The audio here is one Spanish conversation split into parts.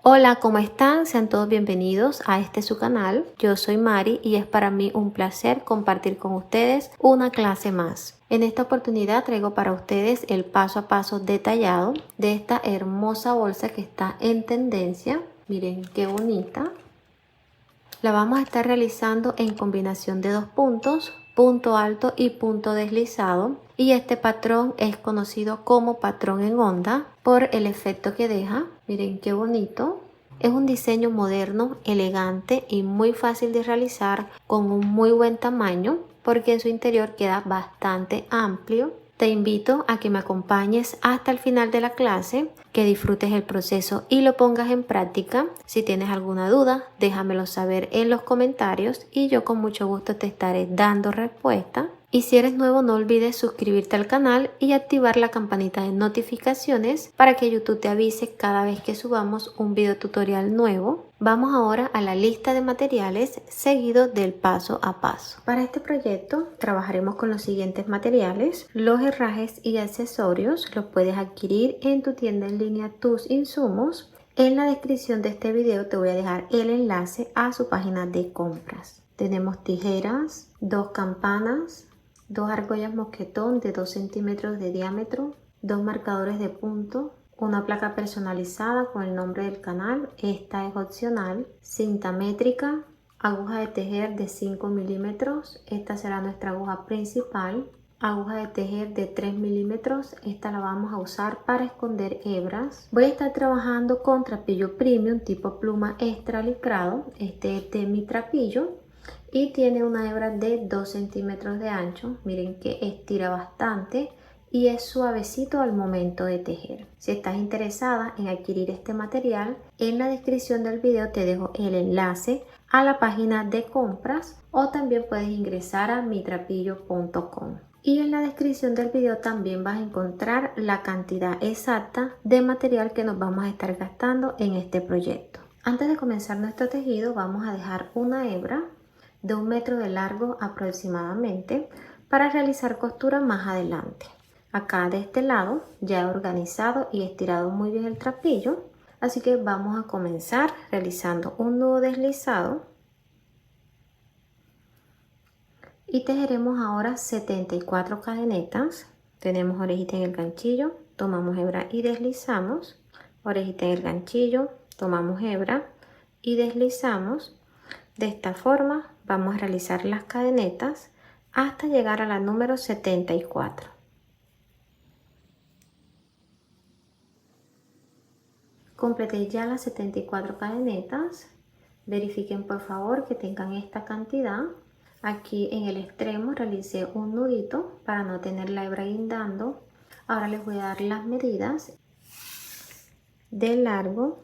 Hola, ¿cómo están? Sean todos bienvenidos a su canal. Yo soy Mari y es para mí un placer compartir con ustedes una clase más. En esta oportunidad traigo para ustedes el paso a paso detallado de esta hermosa bolsa que está en tendencia. Miren qué bonita. La vamos a estar realizando en combinación de dos puntos, punto alto y punto deslizado, y este patrón es conocido como patrón en onda por el efecto que deja. Miren qué bonito. Es un diseño moderno, elegante y muy fácil de realizar, con un muy buen tamaño porque en su interior queda bastante amplio. Te invito a que me acompañes hasta el final de la clase, que disfrutes el proceso y lo pongas en práctica. Si tienes alguna duda, déjamelo saber en los comentarios y yo con mucho gusto te estaré dando respuesta. Y si eres nuevo, no olvides suscribirte al canal y activar la campanita de notificaciones para que YouTube te avise cada vez que subamos un video tutorial nuevo. Vamos ahora a la lista de materiales seguido del paso a paso. Para este proyecto trabajaremos con los siguientes materiales. Los herrajes y accesorios los puedes adquirir en tu tienda en línea Tus Insumos. En la descripción de este video te voy a dejar el enlace a su página de compras. Tenemos tijeras, dos campanas, dos argollas mosquetón de 2 centímetros de diámetro, dos marcadores de punto, una placa personalizada con el nombre del canal, esta es opcional, cinta métrica, aguja de tejer de 5 milímetros, esta será nuestra aguja principal, aguja de tejer de 3 milímetros, esta la vamos a usar para esconder hebras. Voy a estar trabajando con trapillo premium tipo pluma extra licrado, este es de mi trapillo. Y tiene una hebra de 2 centímetros de ancho. Miren que estira bastante y es suavecito al momento de tejer. Si estás interesada en adquirir este material, en la descripción del video te dejo el enlace a la página de compras o también puedes ingresar a mitrapillo.com. Y en la descripción del video también vas a encontrar la cantidad exacta de material que nos vamos a estar gastando en este proyecto. Antes de comenzar nuestro tejido vamos a dejar una hebra de 1 metro de largo aproximadamente para realizar costura más adelante. Acá de este lado ya he organizado y estirado muy bien el trapillo, así que vamos a comenzar realizando un nudo deslizado y tejeremos ahora 74 cadenetas. Tenemos orejita en el ganchillo, tomamos hebra y deslizamos, orejita en el ganchillo, tomamos hebra y deslizamos. De esta forma vamos a realizar las cadenetas hasta llegar a la número 74. Completé ya las 74 cadenetas. Verifiquen por favor que tengan esta cantidad. Aquí en el extremo realicé un nudito para no tener la hebra guindando. Ahora les voy a dar las medidas. De largo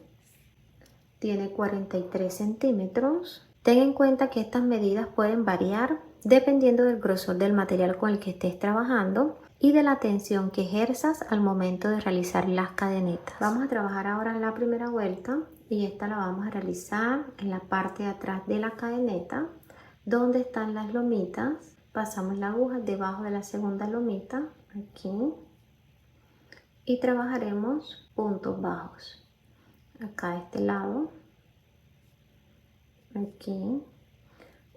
tiene 43 centímetros. Ten en cuenta que estas medidas pueden variar dependiendo del grosor del material con el que estés trabajando y de la tensión que ejerzas al momento de realizar las cadenetas. Vamos a trabajar ahora en la primera vuelta y esta la vamos a realizar en la parte de atrás de la cadeneta donde están las lomitas. Pasamos la aguja debajo de la segunda lomita aquí y trabajaremos puntos bajos acá de este lado, aquí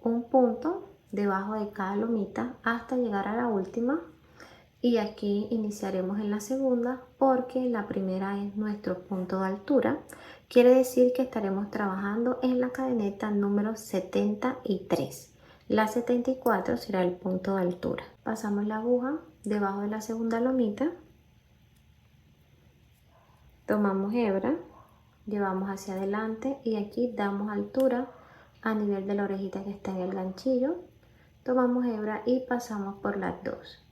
un punto debajo de cada lomita hasta llegar a la última, y aquí iniciaremos en la segunda porque la primera es nuestro punto de altura. Quiere decir que estaremos trabajando en la cadeneta número 73. La 74 será el punto de altura. Pasamos la aguja debajo de la segunda lomita, tomamos hebra, llevamos hacia adelante y aquí damos altura a nivel de la orejita que está en el ganchillo. Tomamos hebra y pasamos por las dos.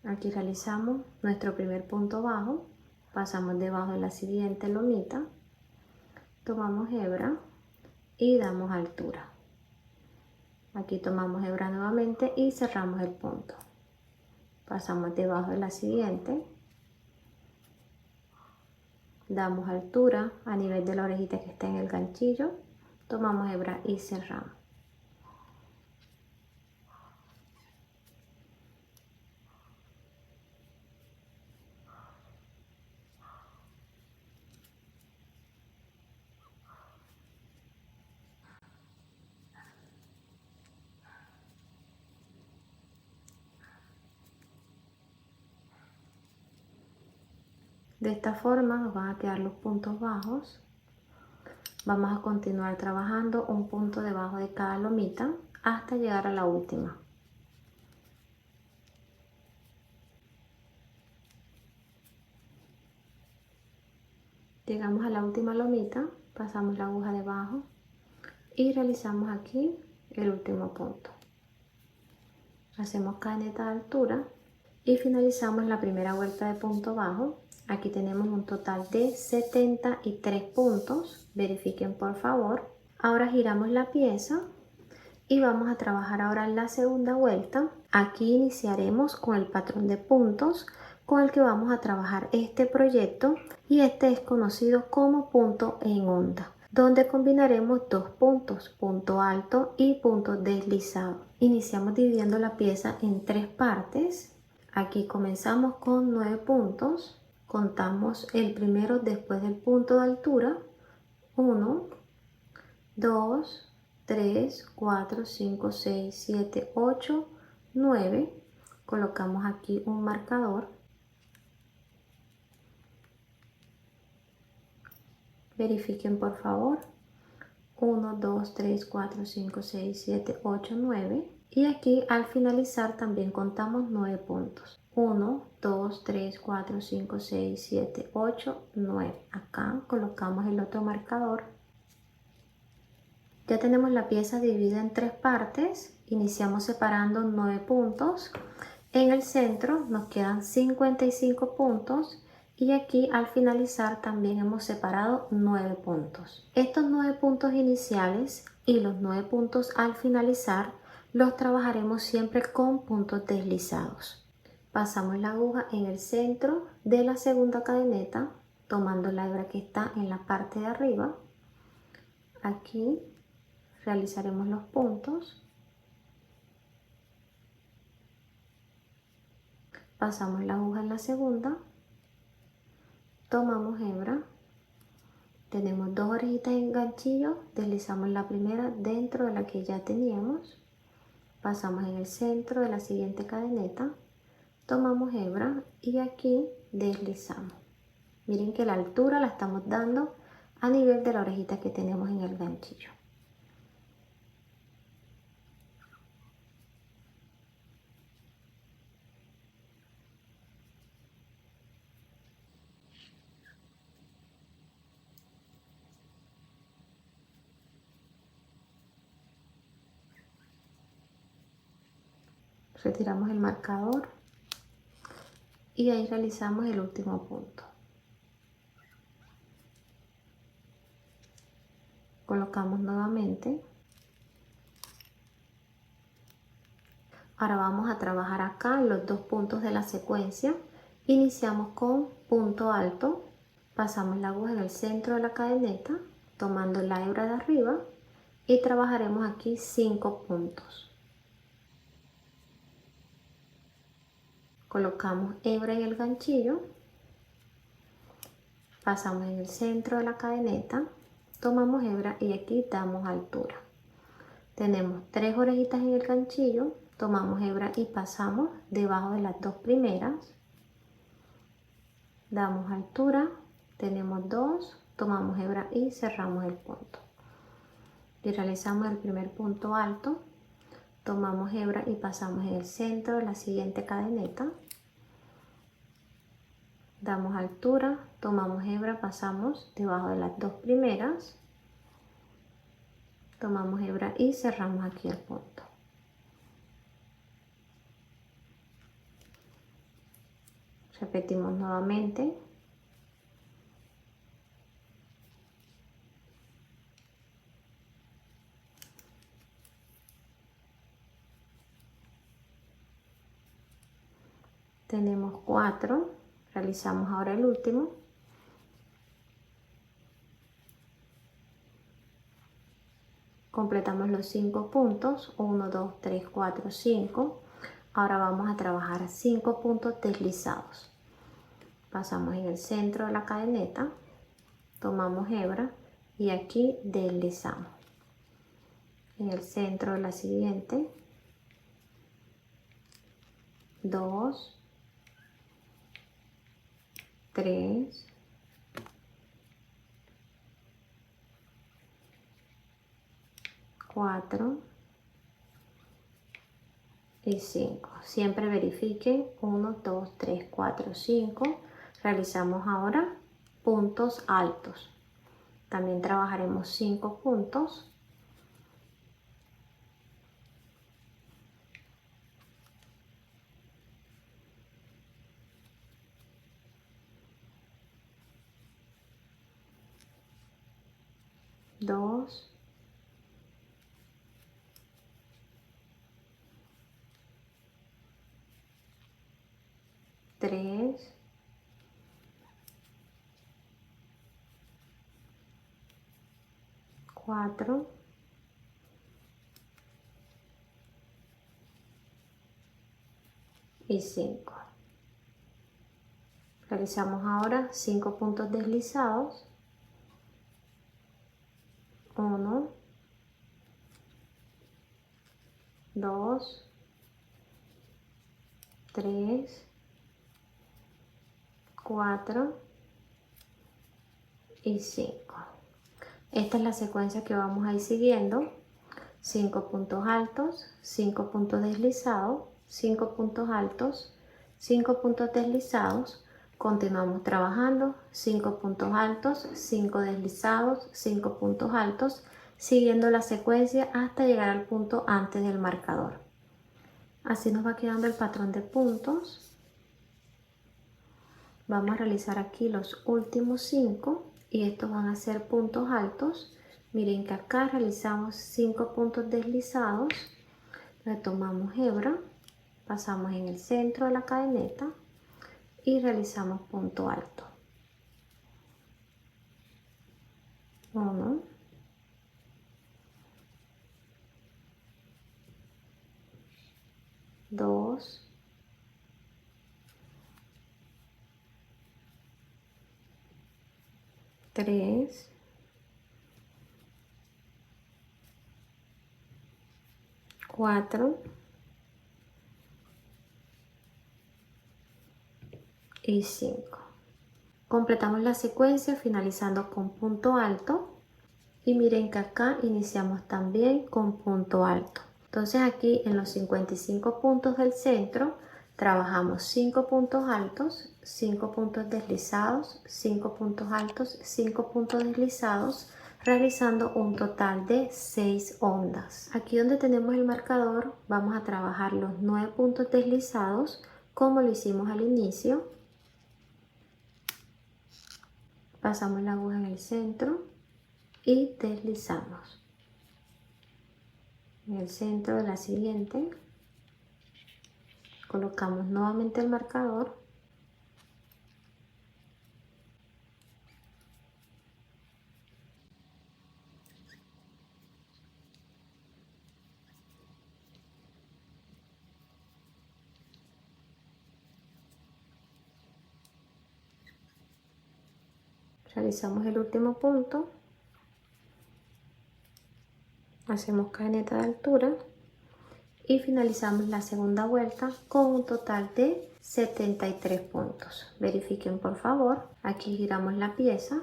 Aquí realizamos nuestro primer punto bajo, pasamos debajo de la siguiente lomita, tomamos hebra y damos altura. Aquí tomamos hebra nuevamente y cerramos el punto. Pasamos debajo de la siguiente, damos altura a nivel de la orejita que está en el ganchillo, tomamos hebra y cerramos. De esta forma nos van a quedar los puntos bajos. Vamos a continuar trabajando un punto debajo de cada lomita hasta llegar a la última. Llegamos a la última lomita, pasamos la aguja debajo y realizamos aquí el último punto. Hacemos cadeneta de altura y finalizamos la primera vuelta de punto bajo. Aquí tenemos un total de 73 puntos, verifiquen por favor. Ahora giramos la pieza y vamos a trabajar ahora en la segunda vuelta. Aquí iniciaremos con el patrón de puntos con el que vamos a trabajar este proyecto, y este es conocido como punto en onda, donde combinaremos dos puntos, punto alto y punto deslizado. Iniciamos dividiendo la pieza en tres partes. Aquí comenzamos con 9 puntos, contamos el primero después del punto de altura, 1, 2, 3, 4, 5, 6, 7, 8, 9. Colocamos aquí un marcador. Verifiquen por favor. 1, 2, 3, 4, 5, 6, 7, 8, 9. Y aquí al finalizar también contamos 9 puntos. 1, 2, 3, 4, 5, 6, 7, 8, 9. Acá colocamos el otro marcador. Ya tenemos la pieza dividida en tres partes. Iniciamos separando 9 puntos. En el centro nos quedan 55 puntos. Y aquí al finalizar también hemos separado 9 puntos. Estos 9 puntos iniciales y los 9 puntos al finalizar los trabajaremos siempre con puntos deslizados. Pasamos la aguja en el centro de la segunda cadeneta, tomando la hebra que está en la parte de arriba. Aquí realizaremos los puntos. Pasamos la aguja en la segunda. Tomamos hebra, tenemos dos orejitas en ganchillo, deslizamos la primera dentro de la que ya teníamos, pasamos en el centro de la siguiente cadeneta, tomamos hebra y aquí deslizamos. Miren que la altura la estamos dando a nivel de la orejita que tenemos en el ganchillo. Retiramos el marcador y ahí realizamos el último punto. Colocamos nuevamente. Ahora vamos a trabajar acá los dos puntos de la secuencia. Iniciamos con punto alto, pasamos la aguja en el centro de la cadeneta, tomando la hebra de arriba y trabajaremos aquí 5 puntos. Colocamos hebra en el ganchillo, pasamos en el centro de la cadeneta, tomamos hebra y aquí damos altura. Tenemos 3 orejitas en el ganchillo, tomamos hebra y pasamos debajo de las dos primeras, damos altura, tenemos 2, tomamos hebra y cerramos el punto. Y realizamos el primer punto alto, tomamos hebra y pasamos en el centro de la siguiente cadeneta, damos altura, tomamos hebra, pasamos debajo de las dos primeras, tomamos hebra y cerramos aquí el punto. Repetimos nuevamente. Tenemos 4, realizamos ahora el último. Completamos los 5 puntos, 1, 2, 3, 4, 5. Ahora vamos a trabajar 5 puntos deslizados. Pasamos en el centro de la cadeneta, tomamos hebra y aquí deslizamos. En el centro de la siguiente, 2, 3, 4 y 5. Siempre verifiquen 1, 2, 3, 4, 5. Realizamos ahora puntos altos. También trabajaremos 5 puntos. Dos, 3, 4 y 5. Realizamos ahora 5 puntos deslizados. 1, 2, 3, 4 y 5. Esta es la secuencia que vamos a ir siguiendo. 5 puntos altos, 5 puntos deslizados, 5 puntos altos, 5 puntos deslizados. Continuamos trabajando 5 puntos altos, 5 deslizados, 5 puntos altos, siguiendo la secuencia hasta llegar al punto antes del marcador. Así nos va quedando el patrón de puntos. Vamos a realizar aquí los últimos 5 y estos van a ser puntos altos. Miren que acá realizamos 5 puntos deslizados, retomamos hebra, pasamos en el centro de la cadeneta y realizamos punto alto. 1, 2, 3, 4 y 5. Completamos la secuencia finalizando con punto alto y miren que acá iniciamos también con punto alto. Entonces aquí en los 55 puntos del centro trabajamos 5 puntos altos, 5 puntos deslizados, 5 puntos altos, 5 puntos deslizados, realizando un total de 6 ondas. Aquí donde tenemos el marcador vamos a trabajar los 9 puntos deslizados como lo hicimos al inicio. Pasamos la aguja en el centro y deslizamos. En el centro de la siguiente colocamos nuevamente el marcador realizamos el último punto, hacemos cadeneta de altura y finalizamos la segunda vuelta con un total de 73 puntos. Verifiquen por favor, aquí giramos la pieza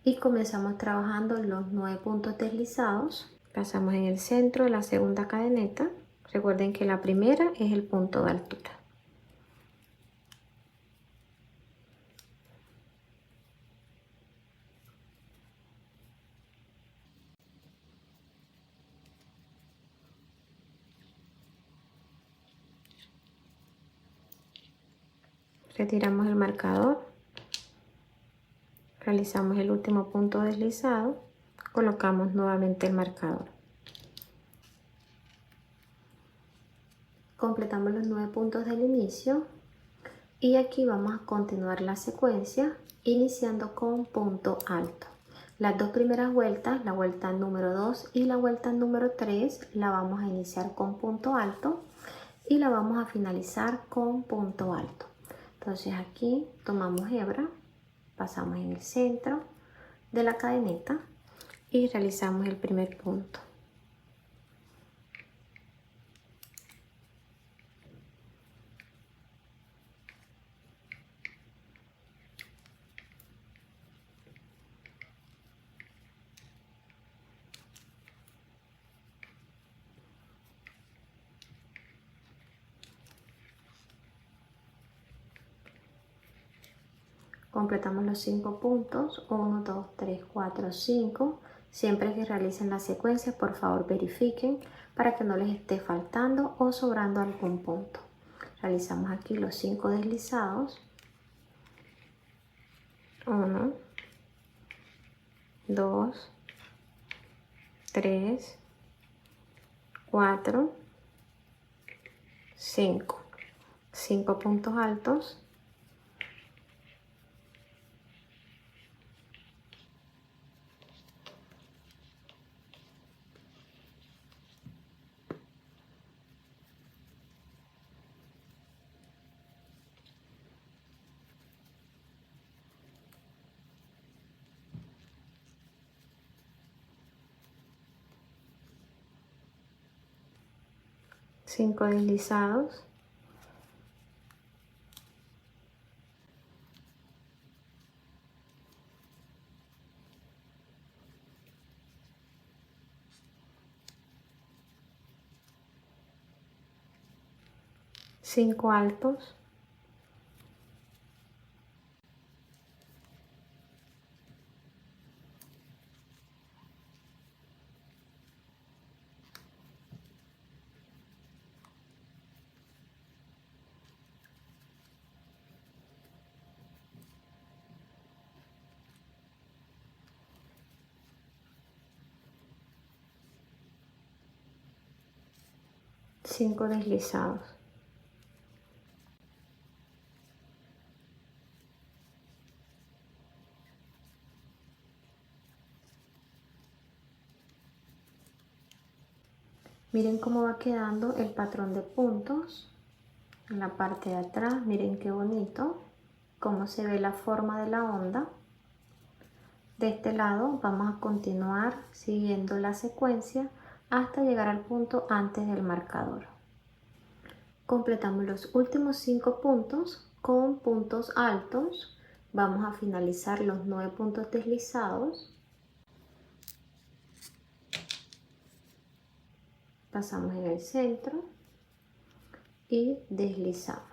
y comenzamos trabajando los 9 puntos deslizados. Pasamos en el centro de la segunda cadeneta. Recuerden que la primera es el punto de altura. Retiramos el marcador, realizamos el último punto deslizado, colocamos nuevamente el marcador. Completamos los 9 puntos del inicio y aquí vamos a continuar la secuencia iniciando con punto alto. Las dos primeras vueltas, la vuelta número 2 y la vuelta número 3, la vamos a iniciar con punto alto y la vamos a finalizar con punto alto. Entonces aquí tomamos hebra, pasamos en el centro de la cadeneta y realizamos el primer punto. Completamos los 5 puntos, 1, 2, 3, 4, 5. Siempre que realicen la secuencia, por favor verifiquen para que no les esté faltando o sobrando algún punto. Realizamos aquí los 5 deslizados. 1, 2, 3, 4, 5. 5 puntos altos. Cinco deslizados. Cinco altos. Cinco deslizados. Miren cómo va quedando el patrón de puntos en la parte de atrás. Miren qué bonito, cómo se ve la forma de la onda. De este lado vamos a continuar siguiendo la secuencia hasta llegar al punto antes del marcador. Completamos los últimos 5 puntos con puntos altos. Vamos a finalizar los 9 puntos deslizados. Pasamos en el centro y deslizamos.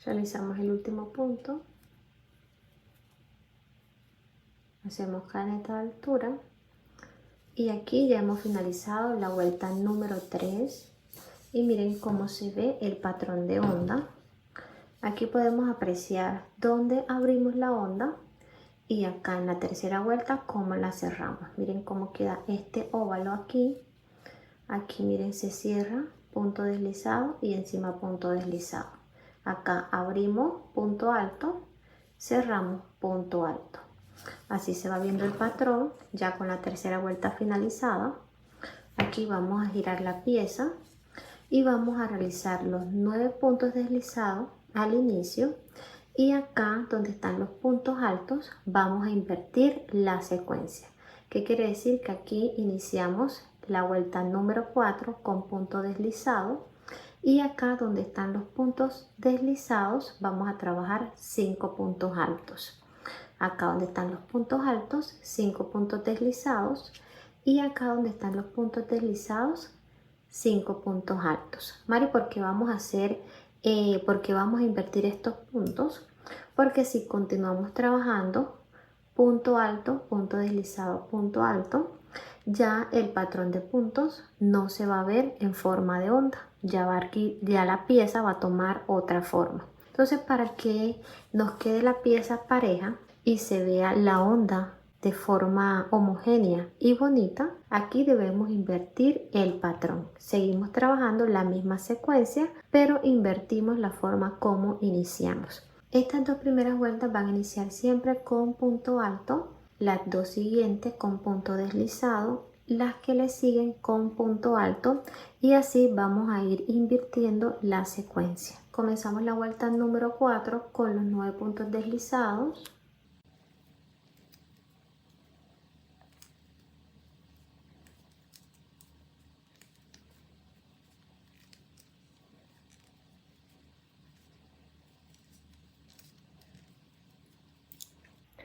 Realizamos el último punto. Hacemos caneta de altura. Y aquí ya hemos finalizado la vuelta número 3. Y miren cómo se ve el patrón de onda. Aquí podemos apreciar dónde abrimos la onda. Y acá en la tercera vuelta cómo la cerramos. Miren cómo queda este óvalo aquí. Aquí miren, se cierra, punto deslizado y encima punto deslizado. Acá abrimos punto alto, cerramos punto alto. Así se va viendo el patrón ya con la tercera vuelta finalizada. Aquí vamos a girar la pieza y vamos a realizar los 9 puntos deslizados al inicio. Y acá donde están los puntos altos vamos a invertir la secuencia. ¿Qué quiere decir? Que aquí iniciamos la vuelta número 4 con punto deslizado. Y acá donde están los puntos deslizados vamos a trabajar 5 puntos altos. Acá donde están los puntos altos, 5 puntos deslizados. Y acá donde están los puntos deslizados, 5 puntos altos. Mari, ¿por qué vamos a hacer, por qué vamos a invertir estos puntos? Porque si continuamos trabajando punto alto, punto deslizado, punto alto, ya el patrón de puntos no se va a ver en forma de onda. Ya la pieza va a tomar otra forma. Entonces, para que nos quede la pieza pareja y se vea la onda de forma homogénea y bonita, aquí debemos invertir el patrón. Seguimos trabajando la misma secuencia, pero invertimos la forma como iniciamos. Estas 2 primeras vueltas van a iniciar siempre con punto alto, las 2 siguientes con punto deslizado, las que le siguen con punto alto, y así vamos a ir invirtiendo la secuencia. Comenzamos la vuelta número 4 con los 9 puntos deslizados.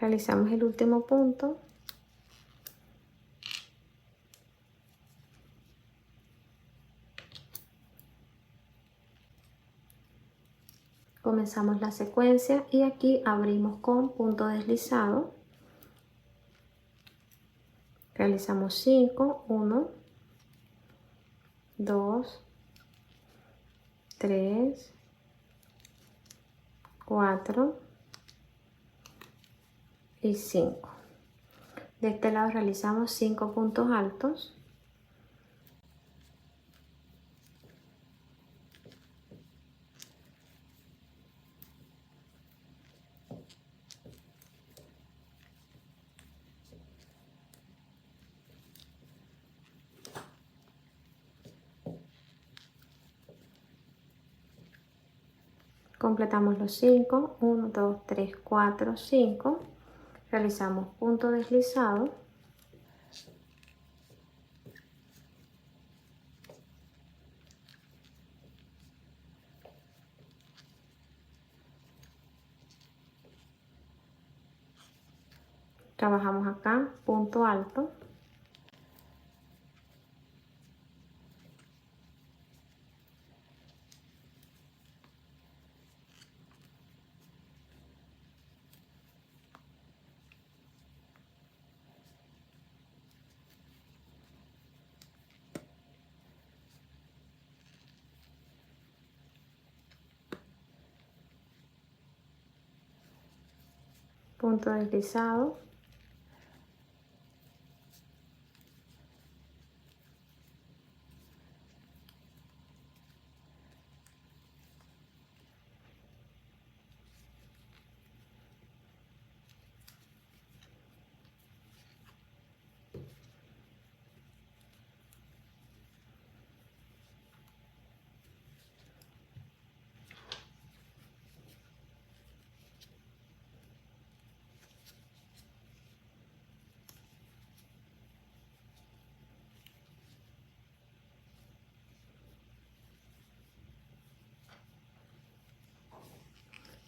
Realizamos el último punto. Comenzamos la secuencia y aquí abrimos con punto deslizado. Realizamos 5, 1, 2, 3, 4 y 5. De este lado realizamos 5 puntos altos. Completamos los 5, 1, 2, 3, 4, 5. Realizamos punto deslizado. Trabajamos acá, punto alto. Punto deslizado.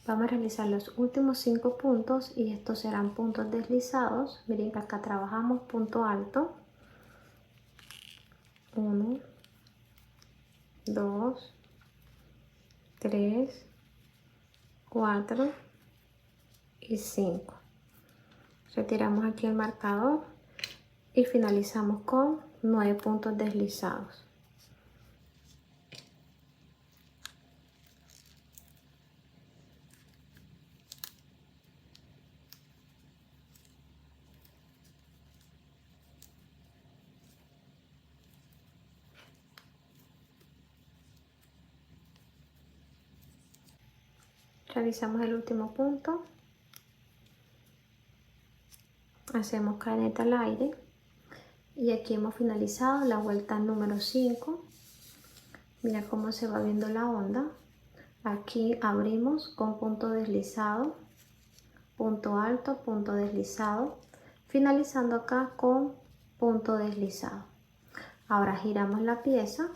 Vamos a realizar los últimos 5 puntos y estos serán puntos deslizados. Miren que acá trabajamos punto alto. 1, 2, 3, 4 y 5. Retiramos aquí el marcador y finalizamos con 9 puntos deslizados. Realizamos el último punto. Hacemos cadeneta al aire. Y aquí hemos finalizado la vuelta número 5. Mira cómo se va viendo la onda. Aquí abrimos con punto deslizado, punto alto, punto deslizado, finalizando acá con punto deslizado. Ahora giramos la pieza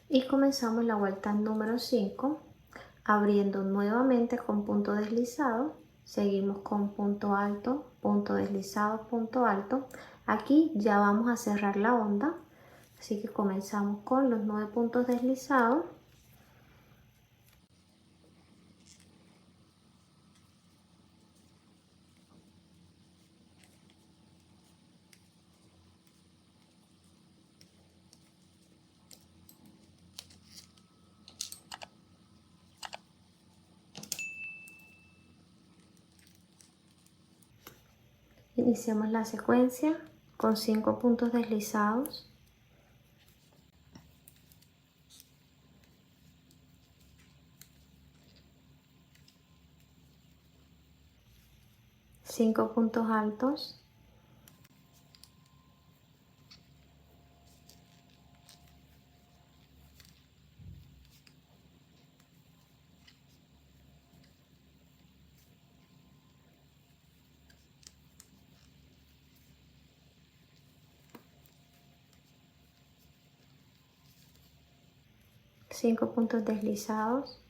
y comenzamos la vuelta número 5, abriendo nuevamente con punto deslizado. Seguimos con punto alto, punto deslizado, punto alto. Aquí ya vamos a cerrar la onda, así que comenzamos con los 9 puntos deslizados. Iniciamos la secuencia con 5 puntos deslizados. Cinco puntos altos. Cinco puntos deslizados.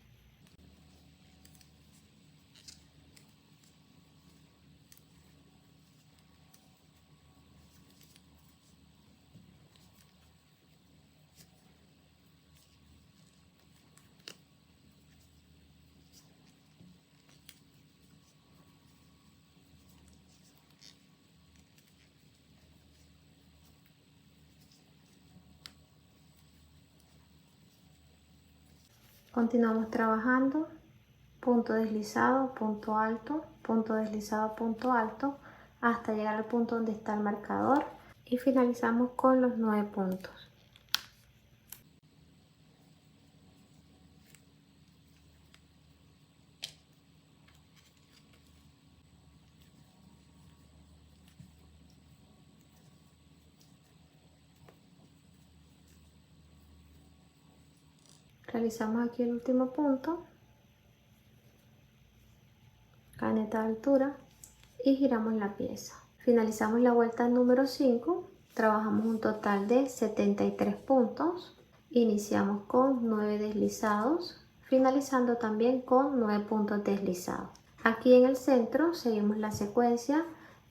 Continuamos trabajando, punto deslizado, punto alto, punto deslizado, punto alto, hasta llegar al punto donde está el marcador y finalizamos con los 9 puntos. Realizamos aquí el último punto, cadeneta de altura y giramos la pieza. Finalizamos la vuelta número 5, trabajamos un total de 73 puntos, iniciamos con 9 deslizados, finalizando también con 9 puntos deslizados. Aquí en el centro seguimos la secuencia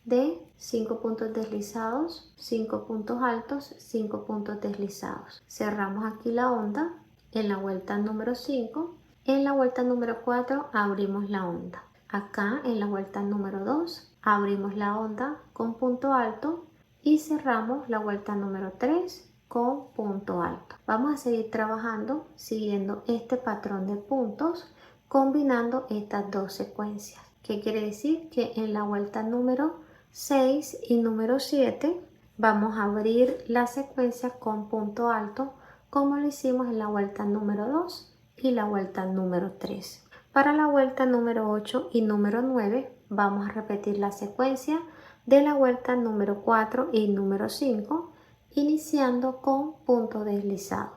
de 5 puntos deslizados, 5 puntos altos, 5 puntos deslizados. Cerramos aquí la onda en la vuelta número 5. En la vuelta número 4 abrimos la onda. Acá en la vuelta número 2 abrimos la onda con punto alto y cerramos la vuelta número 3 con punto alto. Vamos a seguir trabajando siguiendo este patrón de puntos, combinando estas dos secuencias. ¿Qué quiere decir? Que en la vuelta número 6 y número 7 vamos a abrir la secuencia con punto alto, como lo hicimos en la vuelta número 2 y la vuelta número 3. Para la vuelta número 8 y número 9 vamos a repetir la secuencia de la vuelta número 4 y número 5, iniciando con punto deslizado.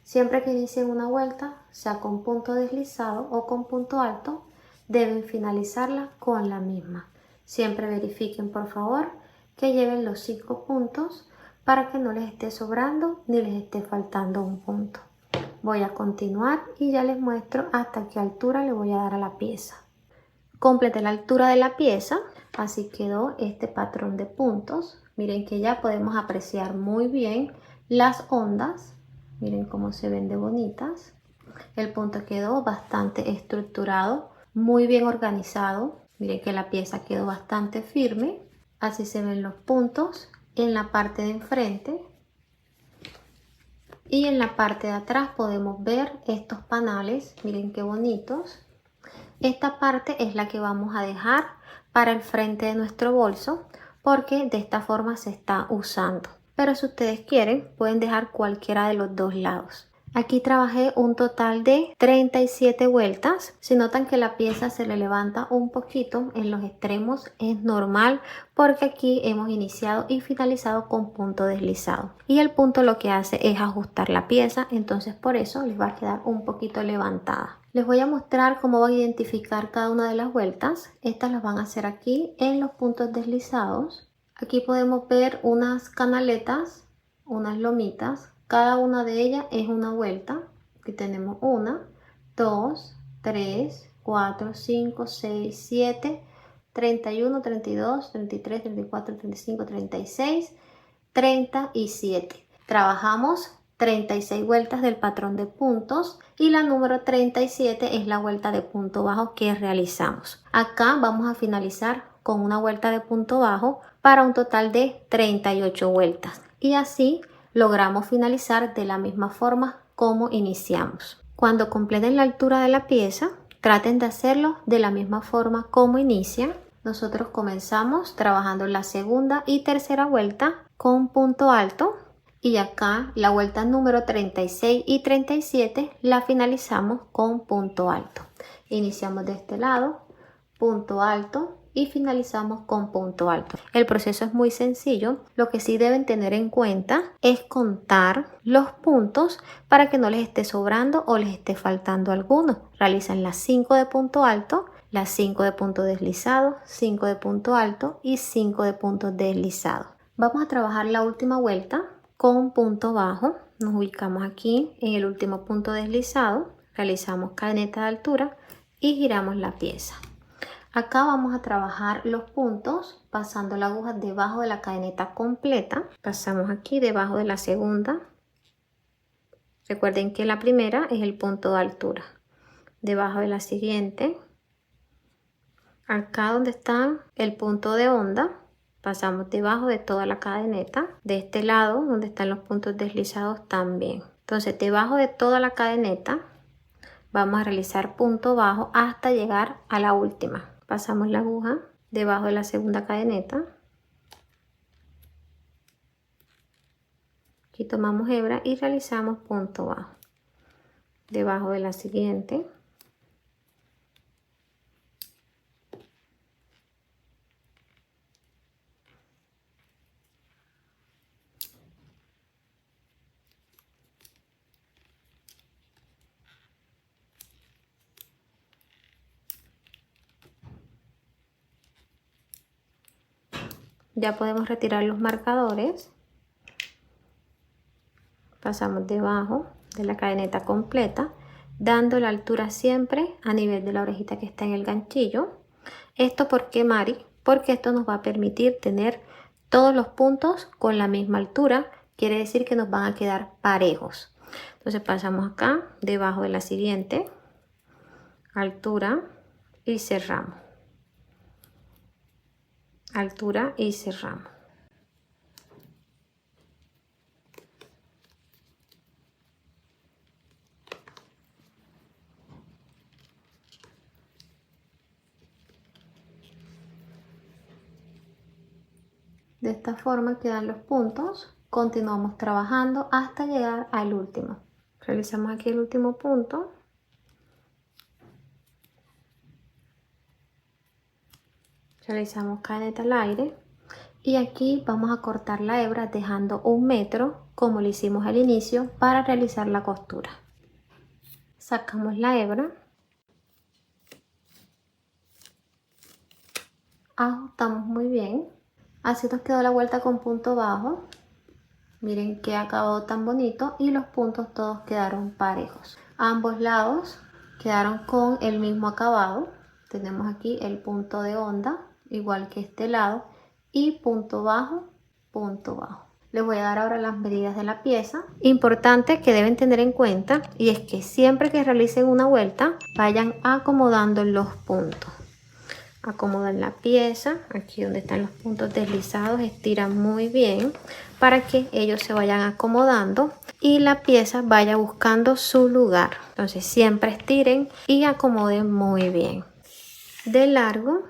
Siempre que inicien una vuelta, sea con punto deslizado o con punto alto, deben finalizarla con la misma. Siempre verifiquen por favor que lleven los 5 puntos para que no les esté sobrando ni les esté faltando un punto. Voy a continuar y ya les muestro hasta qué altura le voy a dar a la pieza. Completé la altura de la pieza, así quedó este patrón de puntos. Miren que ya podemos apreciar muy bien las ondas. Miren cómo se ven de bonitas. El punto quedó bastante estructurado, muy bien organizado. Miren que la pieza quedó bastante firme. Así se ven los puntos en la parte de enfrente. Y en la parte de atrás podemos ver estos panales, miren qué bonitos. Esta parte es la que vamos a dejar para el frente de nuestro bolso porque de esta forma se está usando. Pero si ustedes quieren pueden dejar cualquiera de los dos lados. Aquí trabajé un total de 37 vueltas. Si notan que la pieza se le levanta un poquito en los extremos, es normal porque aquí hemos iniciado y finalizado con punto deslizado. Y el punto lo que hace es ajustar la pieza, entonces por eso les va a quedar un poquito levantada. Les voy a mostrar cómo van a identificar cada una de las vueltas. Estas las van a hacer aquí en los puntos deslizados. Aquí podemos ver unas canaletas, unas lomitas. Cada una de ellas es una vuelta. Aquí tenemos 1, 2, 3, 4, 5, 6, 7, 31, 32, 33, 34, 35, 36, 37. Trabajamos 36 vueltas del patrón de puntos y la número 37 es la vuelta de punto bajo que realizamos. Acá vamos a finalizar con una vuelta de punto bajo para un total de 38 vueltas y así logramos finalizar de la misma forma como iniciamos. Cuando completen la altura de la pieza, traten de hacerlo de la misma forma como inician. Nosotros comenzamos trabajando la segunda y tercera vuelta con punto alto y acá la vuelta número 36 y 37 la finalizamos con punto alto. Iniciamos de este lado, punto alto y finalizamos con punto alto. El proceso es muy sencillo. Lo que sí deben tener en cuenta es contar los puntos para que no les esté sobrando o les esté faltando alguno. Realizan las 5 de punto alto, las 5 de punto deslizado, 5 de punto alto y 5 de punto deslizado. Vamos a trabajar la última vuelta con punto bajo. Nos ubicamos aquí en el último punto deslizado, realizamos cadeneta de altura y giramos la pieza. Acá vamos a trabajar los puntos pasando la aguja debajo de la cadeneta completa. Pasamos aquí debajo de la segunda. Recuerden que la primera es el punto de altura. Debajo de la siguiente. Acá donde está el punto de onda, pasamos debajo de toda la cadeneta. De este lado donde están los puntos deslizados también. Entonces debajo de toda la cadeneta vamos a realizar punto bajo hasta llegar a la última. Pasamos la aguja debajo de la segunda cadeneta. Aquí tomamos hebra y realizamos punto bajo. Debajo de la siguiente. Ya podemos retirar los marcadores. Pasamos debajo de la cadeneta completa, dando la altura siempre a nivel de la orejita que está en el ganchillo. ¿Esto por qué, Mari? Porque esto nos va a permitir tener todos los puntos con la misma altura. Quiere decir que nos van a quedar parejos. Entonces pasamos acá, debajo de la siguiente, altura y cerramos. Altura y cerramos. De esta forma quedan los puntos. Continuamos trabajando hasta llegar al último. Realizamos aquí el último punto. Realizamos cadeneta al aire. Y aquí vamos a cortar la hebra dejando 1 metro como lo hicimos al inicio para realizar la costura. Sacamos la hebra. Ajustamos muy bien. Así nos quedó la vuelta con punto bajo. Miren qué acabado tan bonito y los puntos todos quedaron parejos. Ambos lados quedaron con el mismo acabado. Tenemos aquí el punto de onda, igual que este lado, y punto bajo, punto bajo. Les voy a dar ahora las medidas de la pieza. Importante que deben tener en cuenta y es que siempre que realicen una vuelta vayan acomodando los puntos. Acomodan la pieza, aquí donde están los puntos deslizados, estiran muy bien para que ellos se vayan acomodando y la pieza vaya buscando su lugar. Entonces siempre estiren y acomoden muy bien. De largo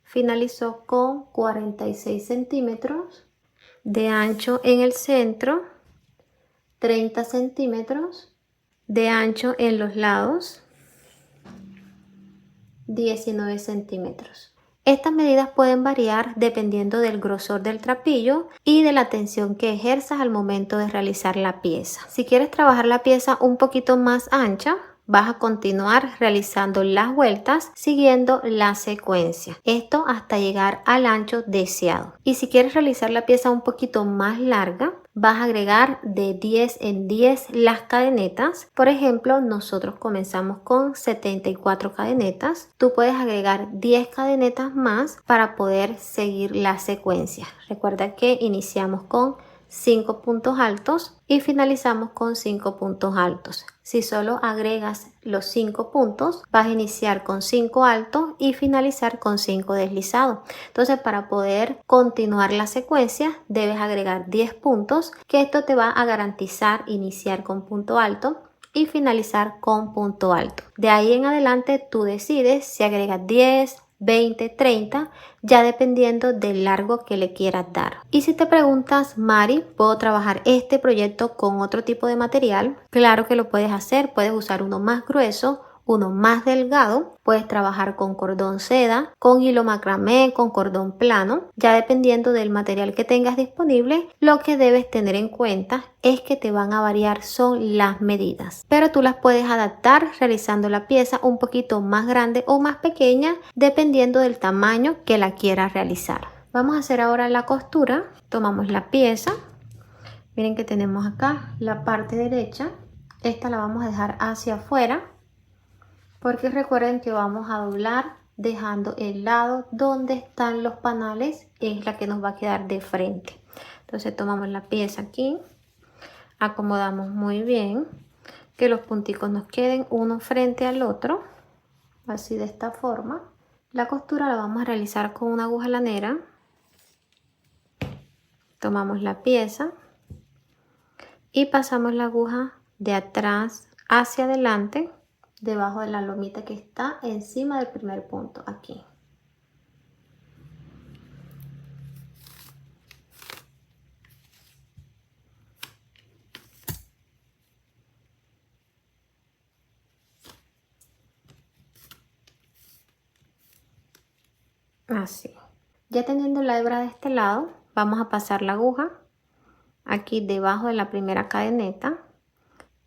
finalizó con 46 centímetros, de ancho en el centro, 30 centímetros, de ancho en los lados, 19 centímetros. Estas medidas pueden variar dependiendo del grosor del trapillo y de la tensión que ejerzas al momento de realizar la pieza. Si quieres trabajar la pieza un poquito más ancha, vas a continuar realizando las vueltas siguiendo la secuencia. Esto hasta llegar al ancho deseado. Y si quieres realizar la pieza un poquito más larga, vas a agregar de 10 en 10 las cadenetas. Por ejemplo, nosotros comenzamos con 74 cadenetas. Tú puedes agregar 10 cadenetas más para poder seguir la secuencia. Recuerda que iniciamos con 5 puntos altos y finalizamos con 5 puntos altos. Si solo agregas los 5 puntos, vas a iniciar con 5 altos y finalizar con 5 deslizados. Entonces, para poder continuar la secuencia, debes agregar 10 puntos, que esto te va a garantizar iniciar con punto alto y finalizar con punto alto. De ahí en adelante, tú decides si agregas 10, 20, 30, ya dependiendo del largo que le quieras dar. Y si te preguntas, Mari, ¿puedo trabajar este proyecto con otro tipo de material? Claro que lo puedes hacer, puedes usar uno más grueso, uno más delgado, puedes trabajar con cordón seda, con hilo macramé, con cordón plano, ya dependiendo del material que tengas disponible. Lo que debes tener en cuenta es que te van a variar son las medidas, pero tú las puedes adaptar realizando la pieza un poquito más grande o más pequeña dependiendo del tamaño que la quieras realizar. Vamos a hacer ahora la costura. Tomamos la pieza, miren que tenemos acá la parte derecha, esta la vamos a dejar hacia afuera porque recuerden que vamos a doblar dejando el lado donde están los panales, es la que nos va a quedar de frente. Entonces tomamos la pieza aquí, acomodamos muy bien, que los punticos nos queden uno frente al otro, así de esta forma. La costura la vamos a realizar con una aguja lanera. Tomamos la pieza y pasamos la aguja de atrás hacia adelante, debajo de la lomita que está encima del primer punto, aquí. Así. Ya teniendo la hebra de este lado, vamos a pasar la aguja aquí debajo de la primera cadeneta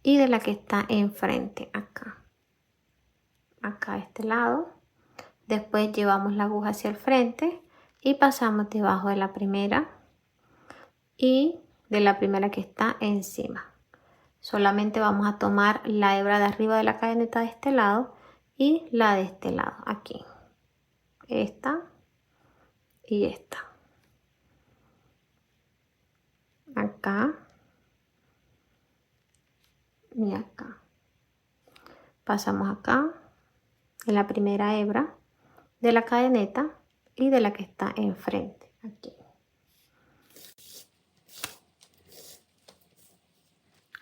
y de la que está enfrente, acá a este lado. Después llevamos la aguja hacia el frente y pasamos debajo de la primera y de la primera que está encima. Solamente vamos a tomar la hebra de arriba de la cadeneta de este lado y la de este lado, aquí, esta y esta, acá y acá. Pasamos acá en la primera hebra de la cadeneta y de la que está enfrente, aquí.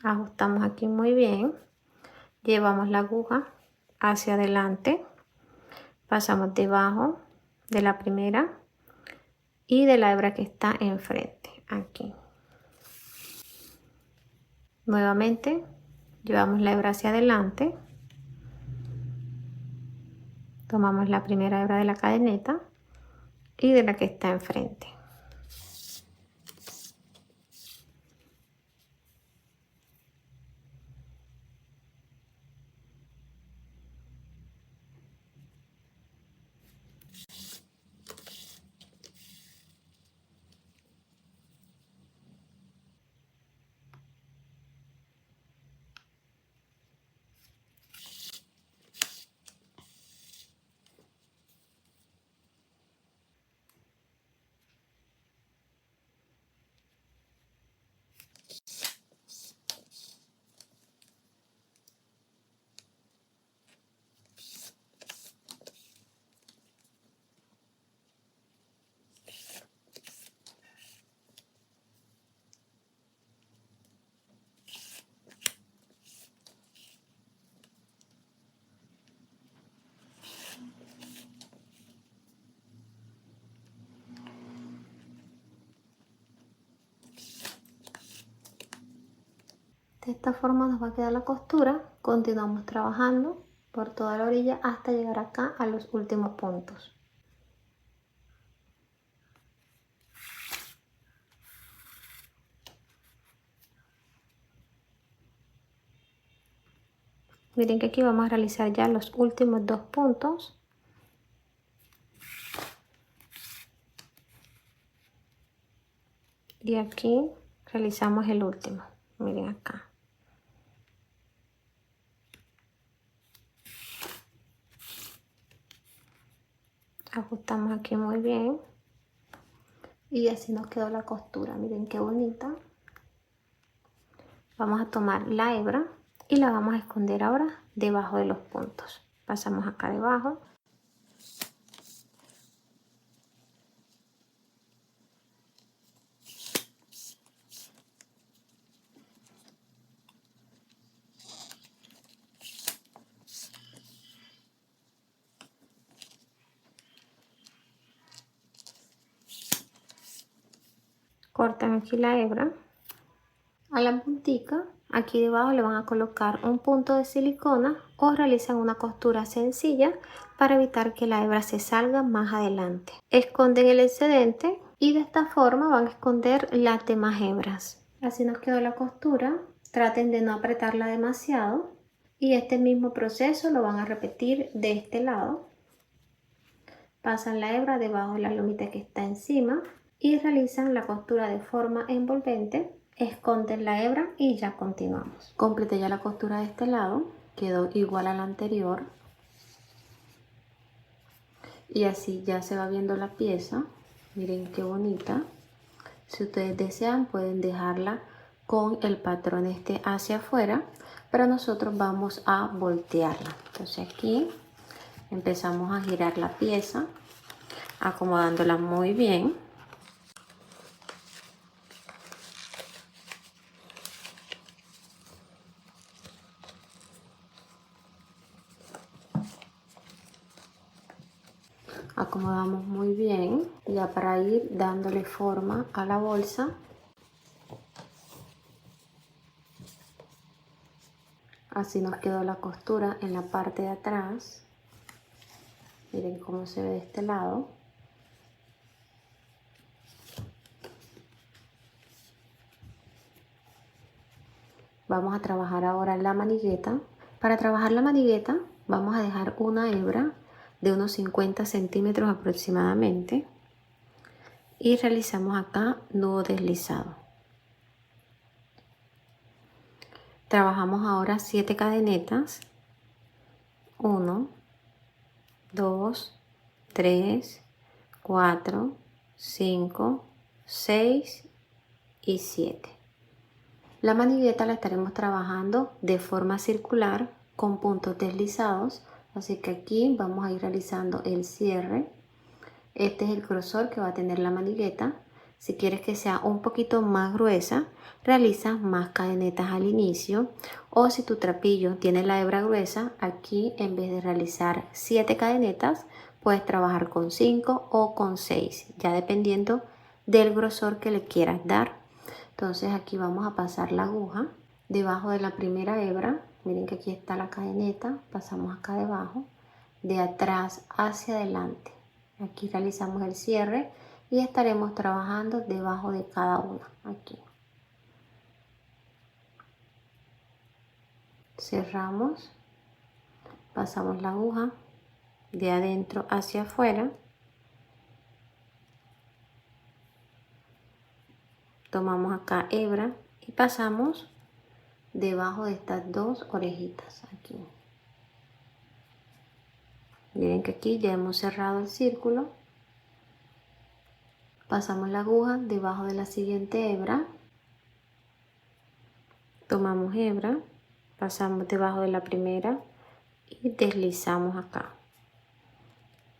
Ajustamos aquí muy bien, llevamos la aguja hacia adelante, pasamos debajo de la primera y de la hebra que está enfrente, aquí. Nuevamente llevamos la hebra hacia adelante, tomamos la primera hebra de la cadeneta y de la que está enfrente. De esta forma nos va a quedar la costura. Continuamos trabajando por toda la orilla hasta llegar acá a los últimos puntos. Miren que aquí vamos a realizar ya los últimos dos puntos. Y aquí realizamos el último. Miren acá. Ajustamos aquí muy bien. Y así nos quedó la costura. Miren qué bonita. Vamos a tomar la hebra y la vamos a esconder ahora debajo de los puntos. Pasamos acá debajo. Cortan aquí la hebra. A la puntica, aquí debajo le van a colocar un punto de silicona o realizan una costura sencilla para evitar que la hebra se salga más adelante. Esconden el excedente y de esta forma van a esconder las demás hebras. Así nos quedó la costura. Traten de no apretarla demasiado y este mismo proceso lo van a repetir de este lado. Pasan la hebra debajo de la lomita que está encima y realizan la costura de forma envolvente. Esconden la hebra y ya continuamos. Completé ya la costura de este lado, quedó igual a la anterior y así ya se va viendo la pieza. Miren qué bonita. Si ustedes desean pueden dejarla con el patrón este hacia afuera, pero nosotros vamos a voltearla. Entonces aquí empezamos a girar la pieza acomodándola muy bien. acomodamos muy bien ya para ir dándole forma a la bolsa. Así nos quedó la costura en la parte de atrás. Miren cómo se ve de este lado. Vamos a trabajar ahora la manigueta. Para trabajar la manigueta vamos a dejar una hebra de unos 50 centímetros aproximadamente y realizamos acá nudo deslizado. Trabajamos ahora 7 cadenetas. 1, 2, 3, 4, 5, 6 y 7. La manigueta la estaremos trabajando de forma circular con puntos deslizados, así que aquí vamos a ir realizando el cierre. Este es el grosor que va a tener la manigueta. Si quieres que sea un poquito más gruesa, realizas más cadenetas al inicio, o si tu trapillo tiene la hebra gruesa, aquí en vez de realizar 7 cadenetas, puedes trabajar con 5 o con 6, ya dependiendo del grosor que le quieras dar. Entonces aquí vamos a pasar la aguja debajo de la primera hebra. Miren que aquí está la cadeneta, pasamos acá debajo, de atrás hacia adelante. Aquí realizamos el cierre y estaremos trabajando debajo de cada una. Aquí cerramos, pasamos la aguja de adentro hacia afuera, tomamos acá hebra y pasamos debajo de estas dos orejitas aquí. Miren que aquí ya hemos cerrado el círculo. Pasamos la aguja debajo de la siguiente hebra, tomamos hebra, pasamos debajo de la primera y deslizamos acá.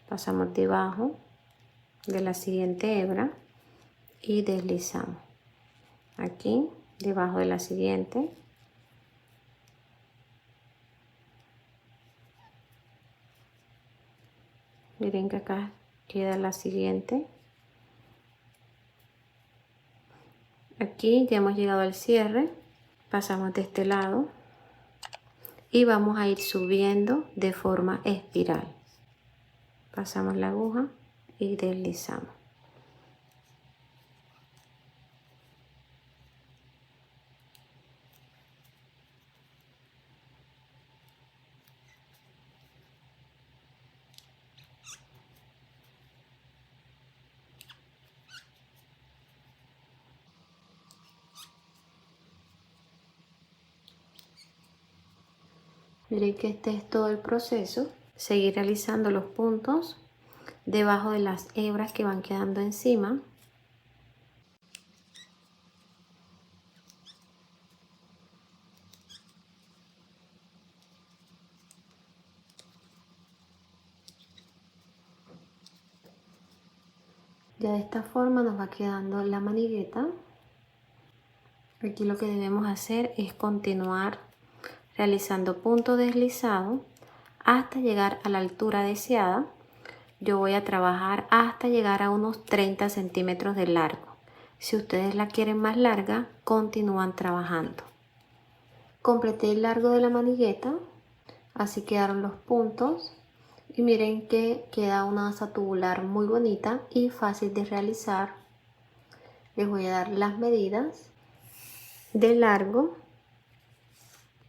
Pasamos debajo de la siguiente hebra y deslizamos aquí debajo de la siguiente. Miren que acá queda la siguiente. Aquí ya hemos llegado al cierre, pasamos de este lado y vamos a ir subiendo de forma espiral. Pasamos la aguja y deslizamos. Miren que este es todo el proceso. Seguir realizando los puntos debajo de las hebras que van quedando encima. Ya de esta forma nos va quedando la manigueta. Aquí lo que debemos hacer es continuar realizando punto deslizado hasta llegar a la altura deseada. Yo voy a trabajar hasta llegar a unos 30 centímetros de largo. Si ustedes la quieren más larga, continúan trabajando. Completé el largo de la manigueta, así quedaron los puntos. Y miren que queda una asa tubular muy bonita y fácil de realizar. Les voy a dar las medidas. De largo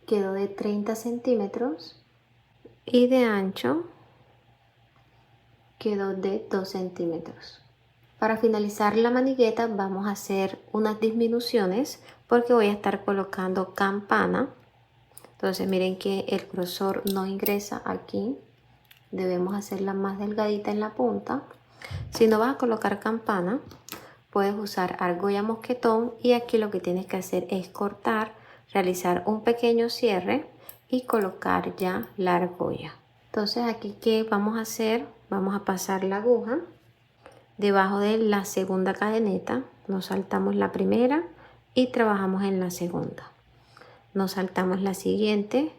quedó de 30 centímetros y de ancho quedó de 2 centímetros. Para finalizar la manigueta vamos a hacer unas disminuciones porque voy a estar colocando campana. Entonces miren que el grosor no ingresa aquí. Debemos hacerla más delgadita en la punta. Si no vas a colocar campana, puedes usar argolla mosquetón y aquí lo que tienes que hacer es cortar, realizar un pequeño cierre y colocar ya la argolla. Entonces aquí ¿qué vamos a hacer? Vamos a pasar la aguja debajo de la segunda cadeneta, nos saltamos la primera y trabajamos en la segunda. Nos saltamos la siguiente,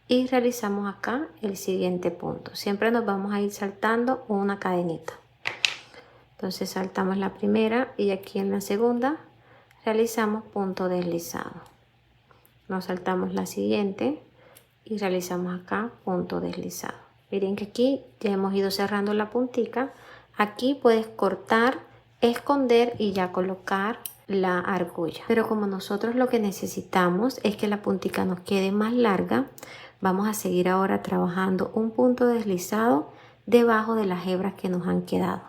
y realizamos acá el siguiente punto. Siempre nos vamos a ir saltando una cadenita. Entonces saltamos la primera y aquí en la segunda realizamos punto deslizado. Nos saltamos la siguiente y realizamos acá punto deslizado. Miren que aquí ya hemos ido cerrando la puntica. Aquí puedes cortar, esconder y ya colocar la argolla. Pero como nosotros lo que necesitamos es que la puntica nos quede más larga, vamos a seguir ahora trabajando un punto deslizado debajo de las hebras que nos han quedado.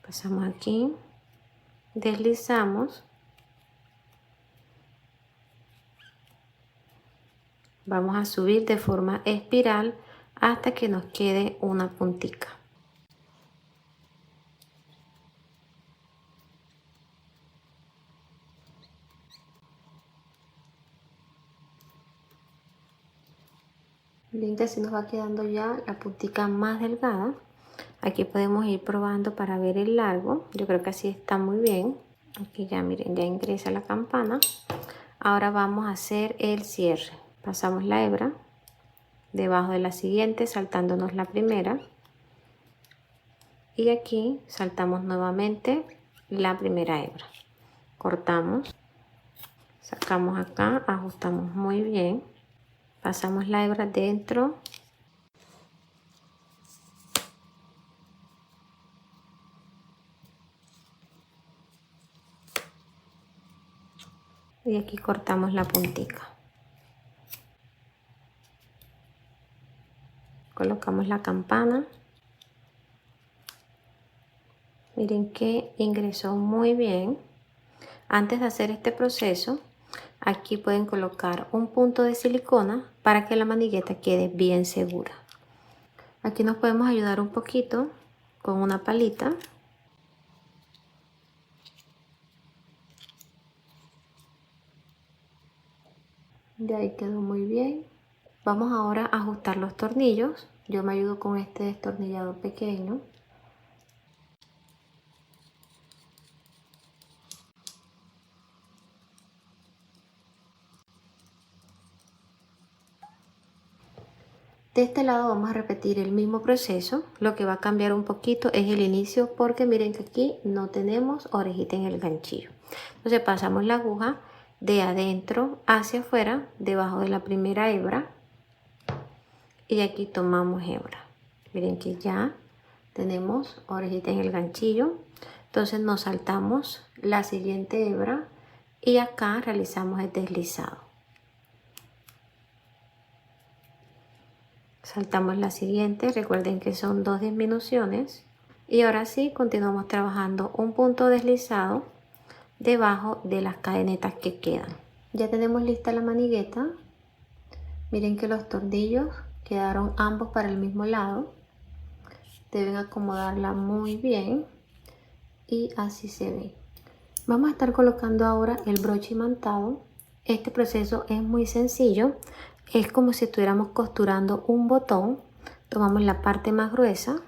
Pasamos aquí, deslizamos, vamos a subir de forma espiral hasta que nos quede una puntica. Bien, que así nos va quedando ya la puntica más delgada. Aquí podemos ir probando para ver el largo. Yo creo que así está muy bien. Aquí ya miren, ya ingresa la campana. Ahora vamos a hacer el cierre. Pasamos la hebra debajo de la siguiente, saltándonos la primera. Y aquí saltamos nuevamente la primera hebra. Cortamos, sacamos acá, ajustamos muy bien. Pasamos la hebra dentro. Y aquí cortamos la puntica. Colocamos la campana. Miren que ingresó muy bien. Antes de hacer este proceso, aquí pueden colocar un punto de silicona para que la manigueta quede bien segura. Aquí nos podemos ayudar un poquito con una palita. De ahí quedó muy bien. Vamos ahora a ajustar los tornillos. Yo me ayudo con este destornillador pequeño. De este lado vamos a repetir el mismo proceso. Lo que va a cambiar un poquito es el inicio, porque miren que aquí no tenemos orejita en el ganchillo. Entonces pasamos la aguja de adentro hacia afuera, debajo de la primera hebra, y aquí tomamos hebra. Miren que ya tenemos orejita en el ganchillo. Entonces nos saltamos la siguiente hebra y acá realizamos el deslizado. Saltamos la siguiente, recuerden que son 2 disminuciones. Y ahora sí, continuamos trabajando un punto deslizado debajo de las cadenetas que quedan. Ya tenemos lista la manigueta. Miren que los tornillos quedaron ambos para el mismo lado. Deben acomodarla muy bien y así se ve. Vamos a estar colocando ahora el broche imantado. Este proceso es muy sencillo. Es como si estuviéramos costurando un botón. Tomamos la parte más gruesa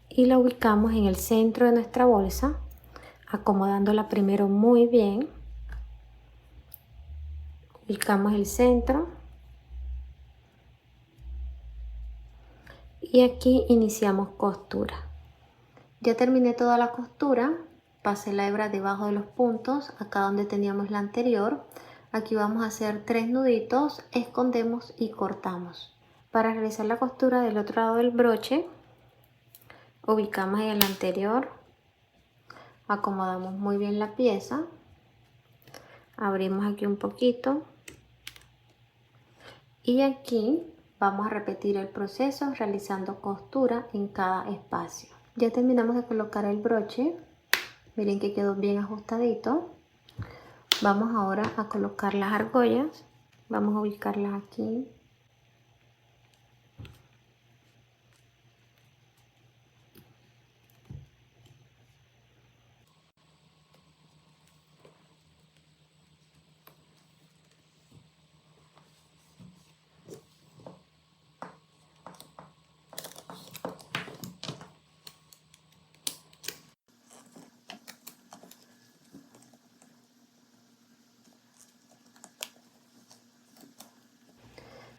y la ubicamos en el centro de nuestra bolsa, acomodándola primero muy bien. Ubicamos el centro y aquí iniciamos costura. Ya terminé toda la costura. Pasé la hebra debajo de los puntos, acá donde teníamos la anterior. Aquí vamos a hacer 3 nuditos, escondemos y cortamos. Para realizar la costura del otro lado del broche, ubicamos en el anterior, acomodamos muy bien la pieza, abrimos aquí un poquito y aquí vamos a repetir el proceso realizando costura en cada espacio. Ya terminamos de colocar el broche, miren que quedó bien ajustadito. Vamos ahora a colocar las argollas, vamos a ubicarlas aquí.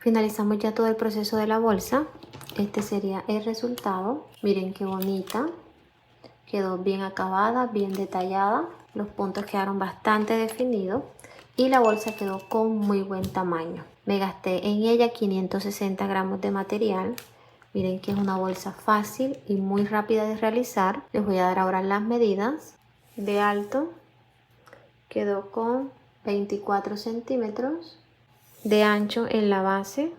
Finalizamos ya todo el proceso de la bolsa. Este sería el resultado. Miren qué bonita. Quedó bien acabada, bien detallada. Los puntos quedaron bastante definidos y la bolsa quedó con muy buen tamaño. Me gasté en ella 560 gramos de material. Miren que es una bolsa fácil y muy rápida de realizar. Les voy a dar ahora las medidas. De alto quedó con 24 centímetros. De ancho en la base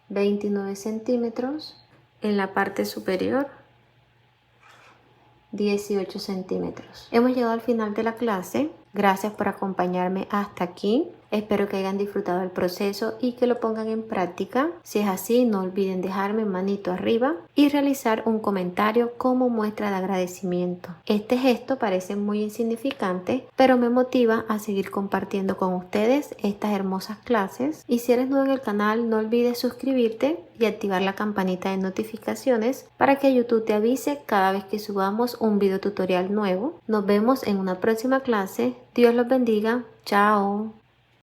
29 centímetros. En la parte superior 18 centímetros. Hemos llegado al final de la clase. Gracias por acompañarme hasta aquí. Espero que hayan disfrutado el proceso y que lo pongan en práctica. Si es así, no olviden dejarme manito arriba y realizar un comentario como muestra de agradecimiento. Este gesto parece muy insignificante, pero me motiva a seguir compartiendo con ustedes estas hermosas clases. Y si eres nuevo en el canal, no olvides suscribirte y activar la campanita de notificaciones para que YouTube te avise cada vez que subamos un video tutorial nuevo. Nos vemos en una próxima clase. Dios los bendiga. Chao.